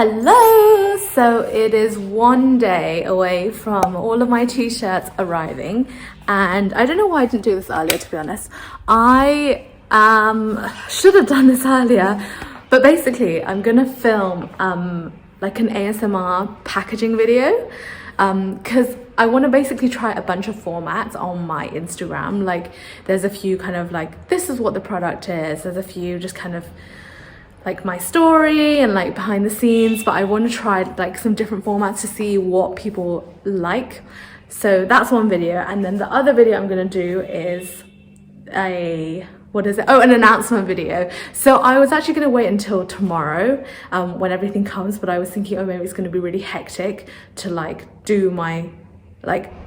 Hello! So it is one day away from all of my t-shirts arriving, and I don't know why I didn't do this earlier, to be honest. I should have done this earlier, but basically I'm gonna film like an ASMR packaging video because I want to basically try a bunch of formats on my Instagram. Like there's a few kind of like, this is what the product is, there's a few just kind of like my story and like behind the scenes, but I want to try like some different formats to see what people like. So that's one video, and then the other video I'm going to do is an announcement video. So I was actually going to wait until tomorrow when everything comes, but I was thinking, oh, maybe it's going to be really hectic to like do my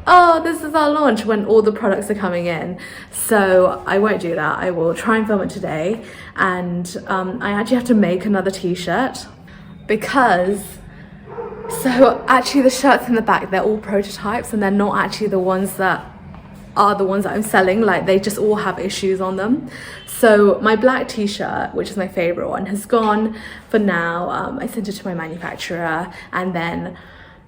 oh, this is our launch when all the products are coming in. So I won't do that. I will try and film it today, and I actually have to make another t-shirt because actually the shirts in the back, they're all prototypes and they're not actually the ones that are the ones that I'm selling. Like they just all have issues on them. So my black t-shirt, which is my favorite one, has gone for now. I sent it to my manufacturer, and then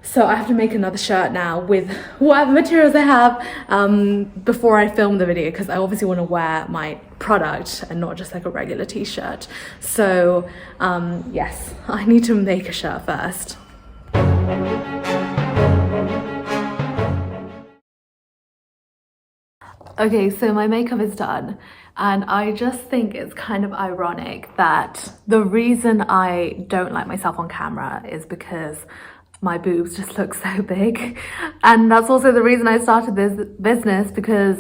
so I have to make another shirt now with whatever materials I have before I film the video, because I obviously want to wear my product and not just like a regular t-shirt. So yes, I need to make a shirt first. Okay, so my makeup is done, and I just think it's kind of ironic that the reason I don't like myself on camera is because my boobs just look so big, and that's also the reason I started this business, because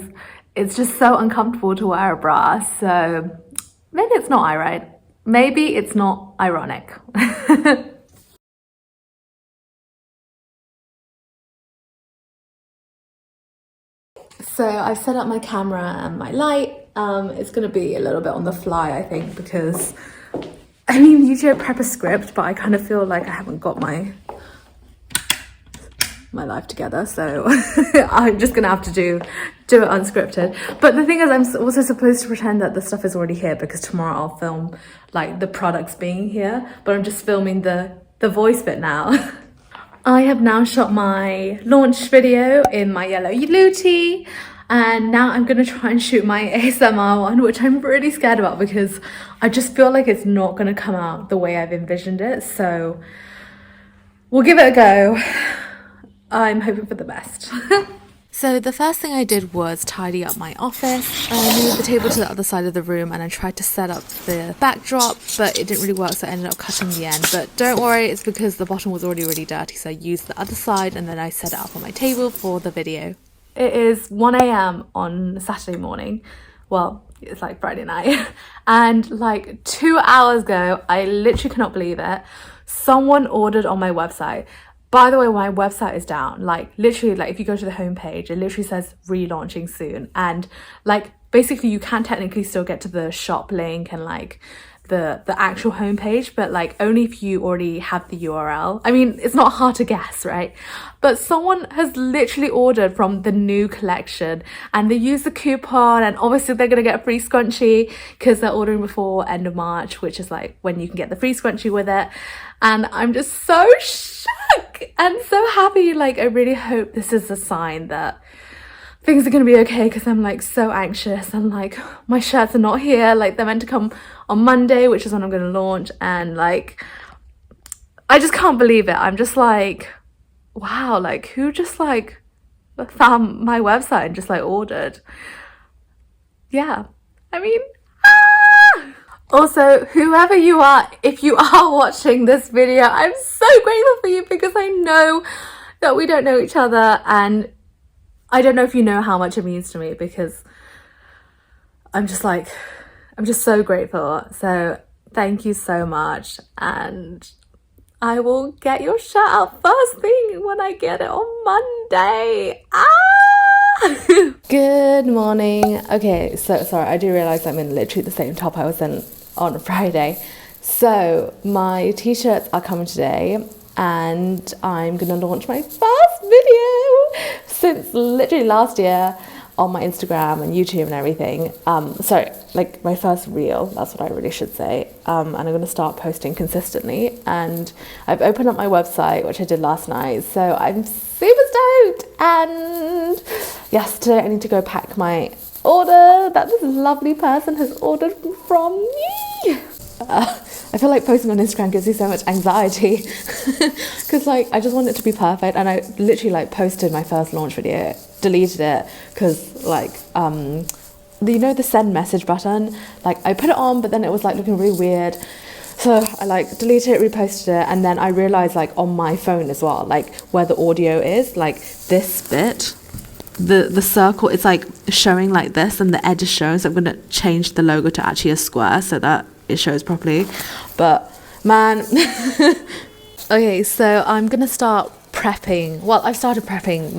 it's just so uncomfortable to wear a bra. So maybe it's not ironic, maybe it's not ironic. So I've set up my camera and my light. It's gonna be a little bit on the fly, I think, because I mean, usually I prep a script, but I kind of feel like I haven't got my life together, so I'm just gonna have to do it unscripted. But the thing is, I'm also supposed to pretend that the stuff is already here, because tomorrow I'll film like the products being here, but I'm just filming the voice bit now. I have now shot my launch video in my yellow Lootee, and now I'm gonna try and shoot my ASMR one, which I'm really scared about because I just feel like it's not gonna come out the way I've envisioned it. So we'll give it a go. I'm hoping for the best. So the first thing I did was tidy up my office. I moved the table to the other side of the room, and I tried to set up the backdrop, but it didn't really work, so I ended up cutting the end. But don't worry, it's because the bottom was already really dirty, so I used the other side and then I set it up on my table for the video. It is 1 a.m. on Saturday morning. Well, it's like Friday night. And like 2 hours ago, I literally cannot believe it, someone ordered on my website. By the way, my website is down. Like literally, like if you go to the homepage, it literally says relaunching soon. And like basically you can technically still get to the shop link and like the actual homepage, but like only if you already have the URL. I mean, it's not hard to guess, right? But someone has literally ordered from the new collection, and they use the coupon, and obviously they're gonna get a free scrunchie because they're ordering before end of March, which is like when you can get the free scrunchie with it. And I'm just so shook and so happy. Like I really hope this is a sign that things are gonna be okay, because I'm like so anxious, and like my shirts are not here. Like they're meant to come on Monday, which is when I'm gonna launch, and like I just can't believe it. I'm just like, wow, like who just like found my website and just like ordered? Yeah, I mean, Also, whoever you are, if you are watching this video, I'm so grateful for you, because I know that we don't know each other, and I don't know if you know how much it means to me, because I'm just so grateful. So thank you so much, and I will get your shirt out first thing when I get it on Monday. Good morning. Okay, so sorry, I do realize I'm in literally the same top I was in on Friday. So my t-shirts are coming today, and I'm gonna launch my first video since literally last year. on my Instagram and YouTube and everything. Sorry, like my first reel, that's what I really should say. And I'm going to start posting consistently. And I've opened up my website, which I did last night. So I'm super stoked. And yes, today I need to go pack my order that this lovely person has ordered from me. I feel like posting on Instagram gives me so much anxiety because like I just want it to be perfect, and I literally like posted my first launch video, deleted it because like you know the send message button, like I put it on but then it was like looking really weird, so I like deleted it, reposted it, and then I realized like on my phone as well, like where the audio is, like this bit, the circle, it's like showing like this and the edge is showing, so I'm going to change the logo to actually a square so that it shows properly. But man okay, so I'm gonna start prepping. Well, I've started prepping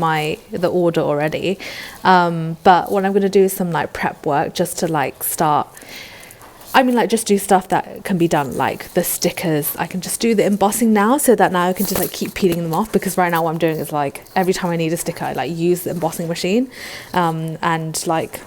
the order already, but what I'm gonna do is some like prep work just to like start, I mean like just do stuff that can be done, like the stickers. I can just do the embossing now, so that now I can just like keep peeling them off, because right now what I'm doing is like every time I need a sticker I like use the embossing machine and like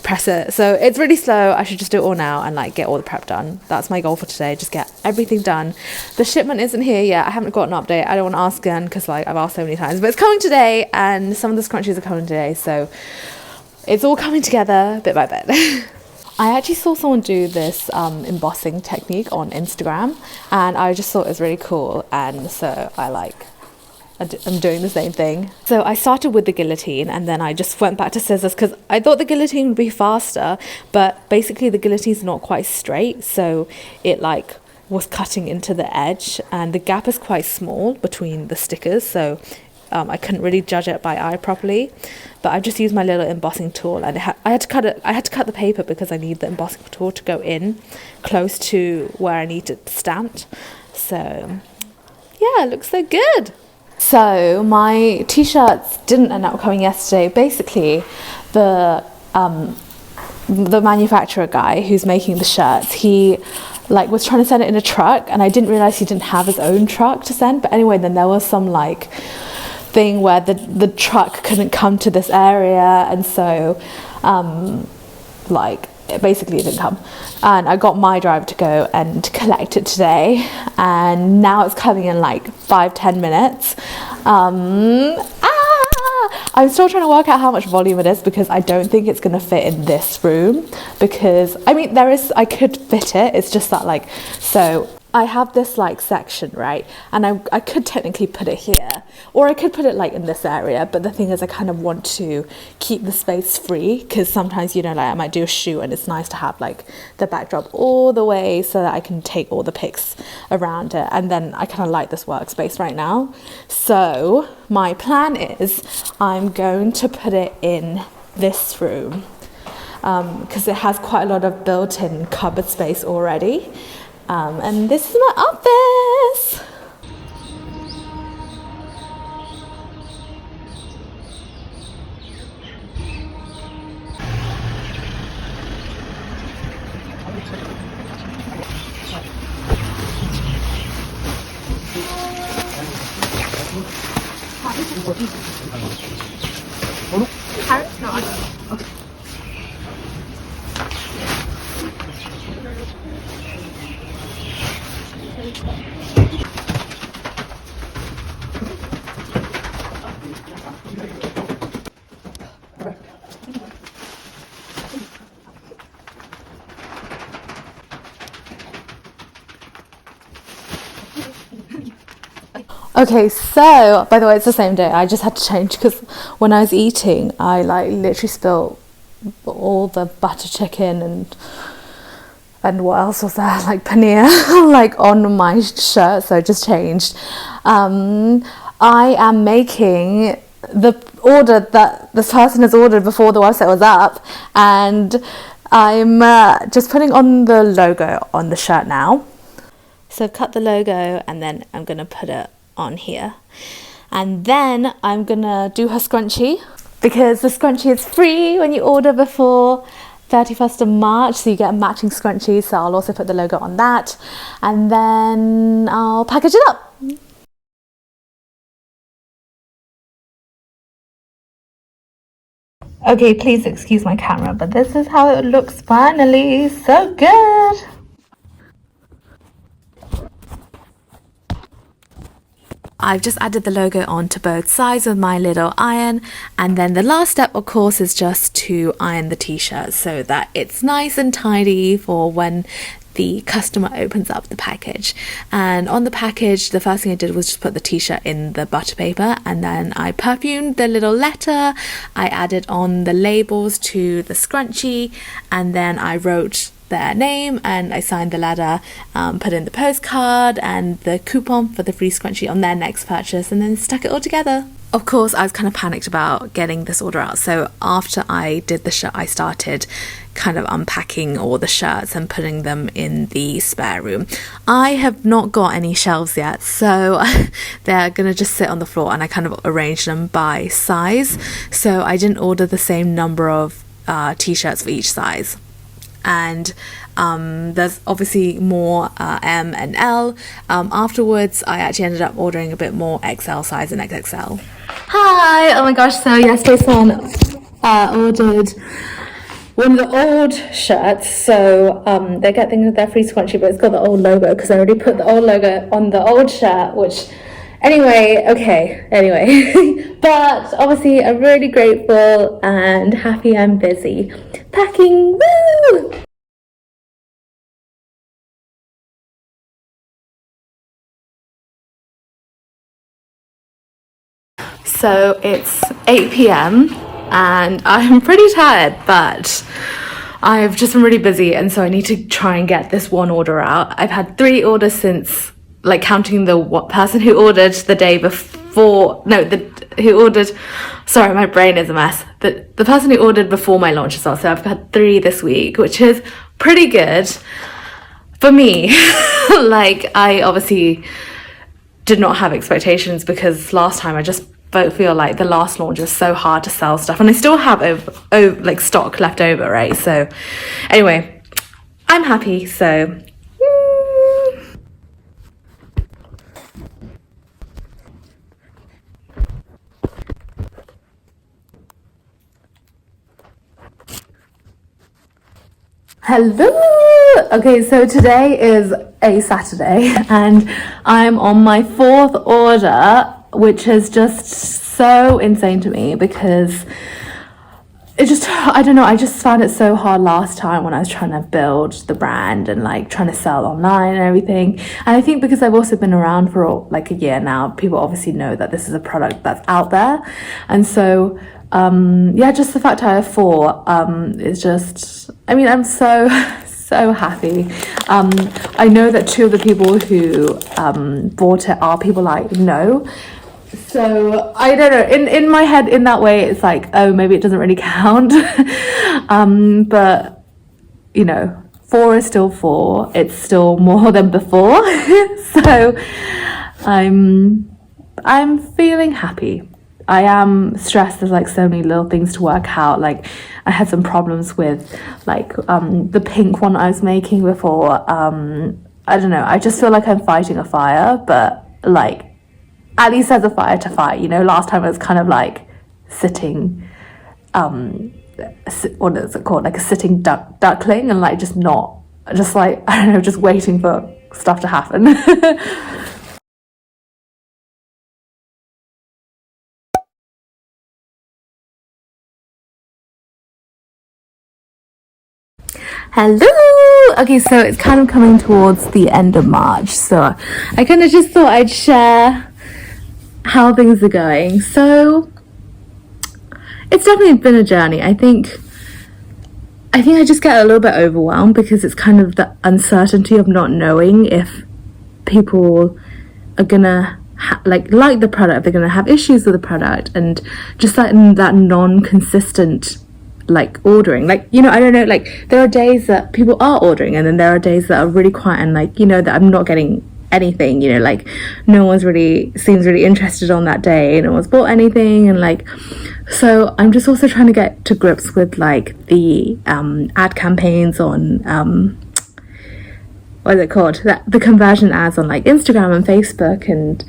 press it, so it's really slow. I should just do it all now and like get all the prep done. That's my goal for today, just get everything done. The shipment isn't here yet. I haven't got an update. I don't want to ask again because like I've asked so many times, but it's coming today, and some of the scrunchies are coming today, so it's all coming together bit by bit. I actually saw someone do this embossing technique on Instagram, and I just thought it was really cool, and so I'm doing the same thing. So I started with the guillotine, and then I just went back to scissors because I thought the guillotine would be faster, but basically the guillotine's not quite straight, so it like was cutting into the edge, and the gap is quite small between the stickers, so I couldn't really judge it by eye properly. But I just used my little embossing tool, and I had to cut the paper because I need the embossing tool to go in close to where I need it stamped. So yeah, it looks so good. So my t-shirts didn't end up coming yesterday. Basically, the manufacturer guy who's making the shirts, he like was trying to send it in a truck, and I didn't realize he didn't have his own truck to send. But anyway, then there was some like thing where the truck couldn't come to this area, and so like basically it didn't come, and I got my driver to go and collect it today, and now it's coming in like 5-10 minutes. I'm still trying to work out how much volume it is, because I don't think it's going to fit in this room, because I mean I could fit it, it's just that like, so I have this like section, right, and I could technically put it here, or I could put it like in this area, but the thing is I kind of want to keep the space free, because sometimes, you know, like I might do a shoot and it's nice to have like the backdrop all the way so that I can take all the pics around it, and then I kind of like this workspace right now. So my plan is I'm going to put it in this room, because it has quite a lot of built-in cupboard space already. And this is my office. Okay, so by the way, it's the same day. I just had to change because when I was eating, I like literally spilled all the butter chicken and what else was there, like paneer, like on my shirt. So I just changed. I am making the order that this person has ordered before the website was up, and I'm just putting on the logo on the shirt now. So I've cut the logo, and then I'm gonna put it on here, and then I'm gonna do her scrunchie, because the scrunchie is free when you order before 31st of March, so you get a matching scrunchie. So I'll also put the logo on that, and then I'll package it up. Okay, please excuse my camera, but this is how it looks finally. So good. I've just added the logo onto both sides with my little iron, and then the last step of course is just to iron the t-shirt so that it's nice and tidy for when the customer opens up the package. And on the package, the first thing I did was just put the t-shirt in the butter paper, and then I perfumed the little letter, I added on the labels to the scrunchie, and then I wrote their name and I signed the letter, put in the postcard and the coupon for the free scrunchie on their next purchase, and then stuck it all together. Of course, I was kind of panicked about getting this order out, so after I did the shirt, I started kind of unpacking all the shirts and putting them in the spare room. I have not got any shelves yet, so they're gonna just sit on the floor, and I kind of arranged them by size, so I didn't order the same number of t-shirts for each size. And there's obviously more M and L. Afterwards, I actually ended up ordering a bit more XL size and XXL. Hi! Oh my gosh, so yesterday someone ordered one of the old shirts, so they're getting their free scrunchie, but it's got the old logo because I already put the old logo on the old shirt, which anyway, but obviously I'm really grateful and happy I'm busy packing. Woo! So it's 8 p.m. and I'm pretty tired, but I've just been really busy, and so I need to try and get this one order out. I've had 3 orders since, like, counting the person who ordered the day before, who ordered, sorry, my brain is a mess. The person who ordered before my launch as well, so I've had 3 this week, which is pretty good for me. Like, I obviously did not have expectations because last time I just feel like the last launch is so hard to sell stuff, and I still have like stock left over, right? So anyway, I'm happy, so hello. Okay, so today is a Saturday and I'm on my 4th order, which is just so insane to me because I don't know, I just found it so hard last time when I was trying to build the brand and like trying to sell online and everything. And I think because I've also been around for like a year now, people obviously know that this is a product that's out there. And so yeah, just the fact I have 4 is just, I mean, I'm so happy. I know that 2 of the people who bought it are people I know. So I don't know, in my head, in that way, it's like, oh, maybe it doesn't really count. But you know, 4 is still 4. It's still more than before. So I'm feeling happy. I am stressed. There's like so many little things to work out. Like I had some problems with like the pink one I was making before. I don't know, I just feel like I'm fighting a fire, but like at least there's a fire to fight, you know. Last time I was kind of like sitting, what is it called, like a sitting duckling, and like just like, I don't know, just waiting for stuff to happen. Hello! Okay, so it's kind of coming towards the end of March, so I kind of just thought I'd share how things are going. So it's definitely been a journey. I think I just get a little bit overwhelmed because it's kind of the uncertainty of not knowing if people are gonna like the product, they're gonna have issues with the product, and just that non-consistent like ordering. Like, you know, I don't know, like there are days that people are ordering and then there are days that are really quiet, and like, you know, that I'm not getting anything, you know, like no one's really seems really interested on that day, no one's bought anything. And like, so I'm just also trying to get to grips with like the ad campaigns on what is it called, the conversion ads on like Instagram and Facebook, and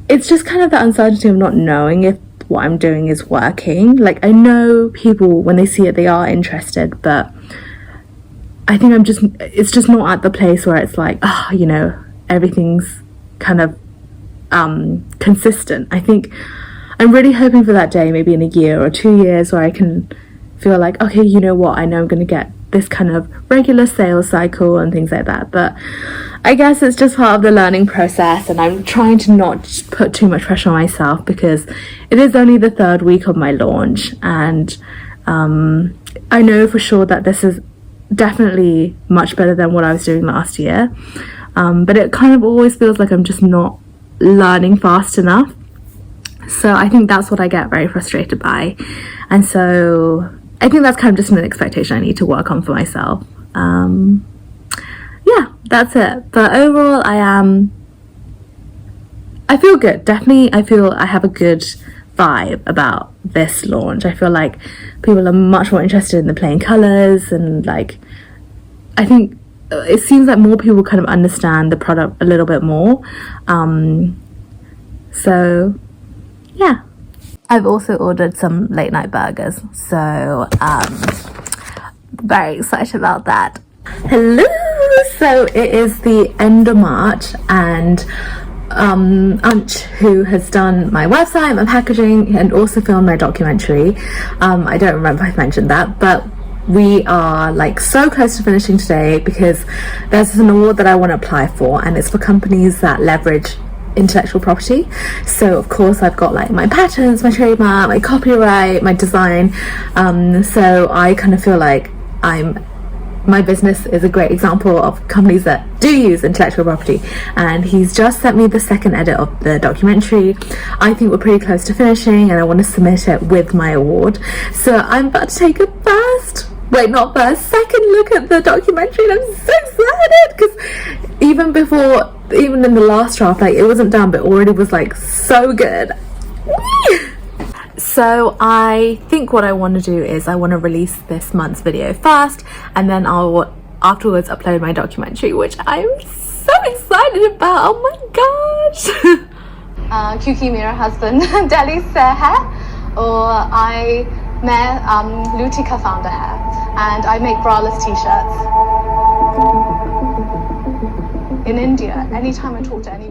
it's just kind of the uncertainty of not knowing if what I'm doing is working. Like, I know people, when they see it, they are interested, but I think it's just not at the place where it's like, oh, you know, everything's kind of consistent. I think I'm really hoping for that day, maybe in a year or 2 years, where I can feel like, okay, you know what, I know I'm going to get this kind of regular sales cycle and things like that. But I guess it's just part of the learning process, and I'm trying to not put too much pressure on myself, because it is only the 3rd week of my launch, and I know for sure that this is definitely much better than what I was doing last year, but it kind of always feels like I'm just not learning fast enough. So I think that's what I get very frustrated by, and so I think that's kind of just an expectation I need to work on for myself. Yeah, that's it. But overall, I feel good. Definitely, I feel I have a good vibe about this launch. I feel like people are much more interested in the plain colors, and like, I think it seems like more people kind of understand the product a little bit more. So yeah, I've also ordered some late night burgers, so very excited about that. Hello, so it is the end of March, and Anch, who has done my website, my packaging, and also filmed my documentary, I don't remember if I mentioned that, but we are like so close to finishing today, because there's an award that I want to apply for, and it's for companies that leverage intellectual property. So of course I've got like my patents, my trademark, my copyright, my design, so I kind of feel like my business is a great example of companies that do use intellectual property, and he's just sent me the 2nd edit of the documentary. I think we're pretty close to finishing, and I want to submit it with my award. So I'm about to take a second look at the documentary, and I'm so excited, because even in the last draft, like, it wasn't done, but already was like so good. So I think what I want to do is I want to release this month's video first, and then I'll afterwards upload my documentary, which I'm so excited about. Oh my gosh. क्योंकि मेरा husband Delhi से है और मैं Lootee का founder है, and I make braless t-shirts. In India, anytime I talk to any